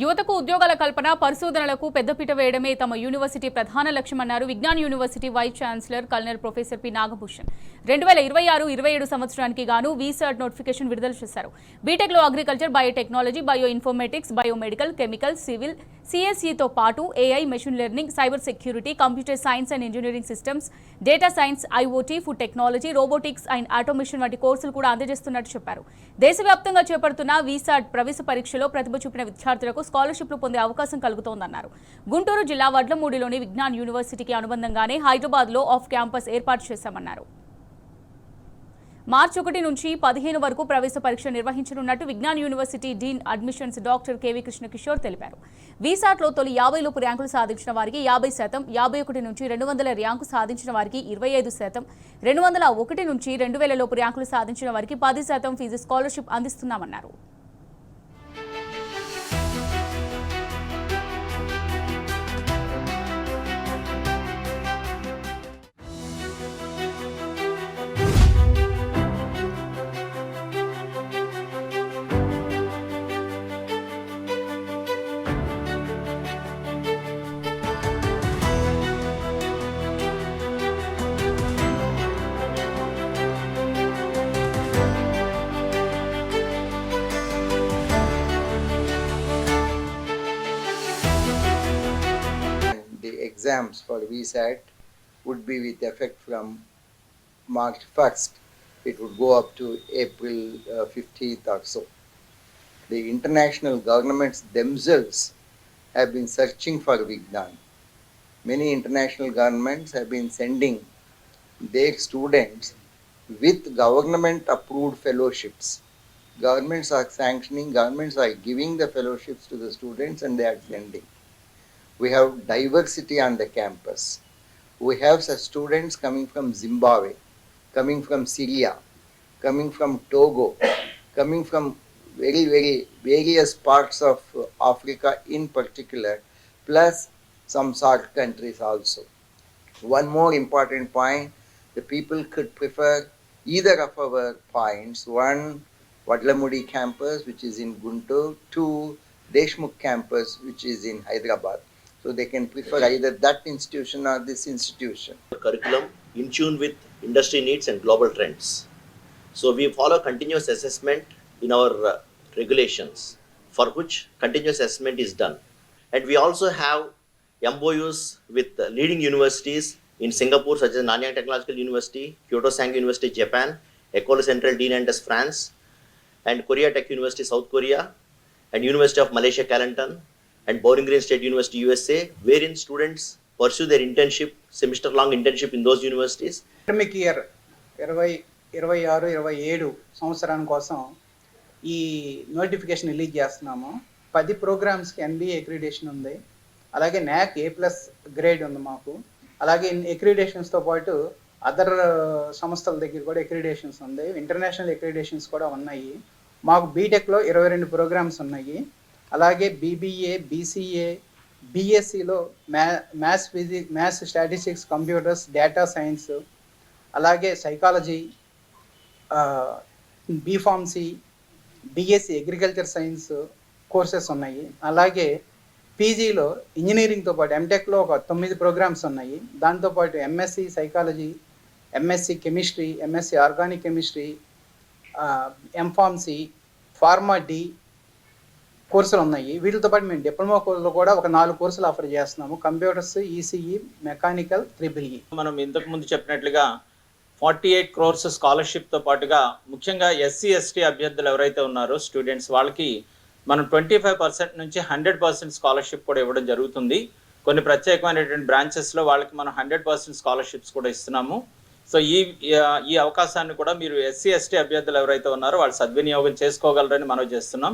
యువతకు ఉద్యోగాల కల్పన పరిశోధనలకు పెద్దపీట వేయడమే తమ యూనివర్సిటీ ప్రధాన లక్ష్యమన్నారు Vignan university vice chancellor colonel professor P Nagabhushan. 2026-27 సంవత్సరానికి గాను వీసాట్ నోటిఫికేషన్ విడుదల చేశారు. బీటెక్లో agriculture, biotechnology, bioinformatics, biomedical, chemical, civil, సిఎస్ఈతో పాటు AI, machine learning, cyber security, computer science and engineering systems, data science, IoT, food technology, robotics and automation వంటి కోర్సులు కూడా అందజేస్తున్నట్టు చెప్పారు. దేశవ్యాప్తంగా చేపడుతున్న వీసాట్ ప్రవేశ పరీక్షలో ప్రతిభ చూపిన విద్యార్థులకు స్కాలర్షిప్లు పొందే అవకాశం కలుగుతోందన్నారు. గుంటూరు జిల్లా వడ్లమూడిలోని విజ్ఞాన్ యూనివర్సిటీకి అనుబంధంగానే హైదరాబాద్లో ఆఫ్ క్యాంపస్ ఏర్పాటు చేశామన్నారు. మార్చి 1 నుంచి 15 వరకు ప్రవేశ పరీక్ష నిర్వహించనున్నట్టు Vignan university dean admissions doctor KV Krishnakishore తెలిపారు. వీసాట్లో తొలి 50 లోపు ర్యాంకులు సాధించిన వారికి 50%, 51 నుంచి 200 ర్యాంకు సాధించిన వారికి 25%, 201 నుంచి 2000 లోపు ర్యాంకులు సాధించిన వారికి 10% ఫీజు స్కాలర్షిప్ అందిస్తున్నామన్నారు. Exams for VSAT would be with effect from March 1st. It would go up to April 15th or so. The international governments themselves have been searching for Vignan. Many international governments have been sending their students with government approved fellowships. Governments are sanctioning, governments are giving the fellowships to the students and they are sending. We have diversity on the campus. We have such students coming from Zimbabwe, coming from Syria, coming from Togo, coming from very various parts of Africa in particular, plus some SAARC countries also. One more important point, the people could prefer either of our points. One, Vadlamudi campus, which is in Guntur. Two, Deshmukh campus, which is in Hyderabad. So they can prefer either that institution or this institution. Curriculum in tune with industry needs and global trends. So we follow continuous assessment in our regulations, for which continuous assessment is done. And we also have MOUs with leading universities in Singapore, such as Nanyang Technological University, Kyoto Sangyo University, Japan, École Centrale des Nantes, France, and Korea Tech University, South Korea, and University of Malaysia, Kelantan, and Bowling Green State University, USA, wherein students pursue their internship, semester-long internship in those universities. Academic year 2026-27 సంవత్సరం కోసం ఈ notification release చేస్తున్నాము. 10 ప్రోగ్రామ్స్కి NBA accreditation ఉంది, అలాగే NAC A+ grade ఉంది మాకు. అలాగే అక్రిడిటేషన్స్తో పాటు అదర్ సంస్థల దగ్గర కూడా అక్రిడిటేషన్స్ ఉంది, ఇంటర్నేషనల్ అక్రిడిటేషన్స్ కూడా ఉన్నాయి. మాకు బీటెక్లో 22 ప్రోగ్రామ్స్ ఉన్నాయి. అలాగే BBA, BCA, BSCలో maths, statistics, computers, data science, అలాగే psychology, B pharmacy, BSc agriculture science courses ఉన్నాయి. అలాగే పీజీలో ఇంజనీరింగ్తో పాటు ఎంటెక్లో ఒక 9 ప్రోగ్రామ్స్ ఉన్నాయి. దాంతోపాటు MSc psychology, MSc chemistry, MSc organic chemistry, M pharmacy, pharma D కోర్సులు ఉన్నాయి. వీటితో పాటు మేము డిప్లొమా కోర్సులో కూడా ఒక 4 కోర్సులు ఆఫర్ చేస్తున్నాము. Computers, ECE, mechanical, EEE. మనం ఇంతకు ముందు చెప్పినట్లుగా 48 crores స్కాలర్షిప్తో పాటుగా ముఖ్యంగా SC, ST అభ్యర్థులు ఎవరైతే ఉన్నారో స్టూడెంట్స్, వాళ్ళకి మనం 25% నుంచి 100% స్కాలర్షిప్ కూడా ఇవ్వడం జరుగుతుంది. కొన్ని ప్రత్యేకమైనటువంటి బ్రాంచెస్లో వాళ్ళకి మనం 100% స్కాలర్షిప్స్ కూడా ఇస్తున్నాము. సో ఈ అవకాశాన్ని కూడా మీరు SC, ST అభ్యర్థులు ఎవరైతే ఉన్నారో వాళ్ళు సద్వినియోగం చేసుకోగలరని మనం చేస్తున్నాం.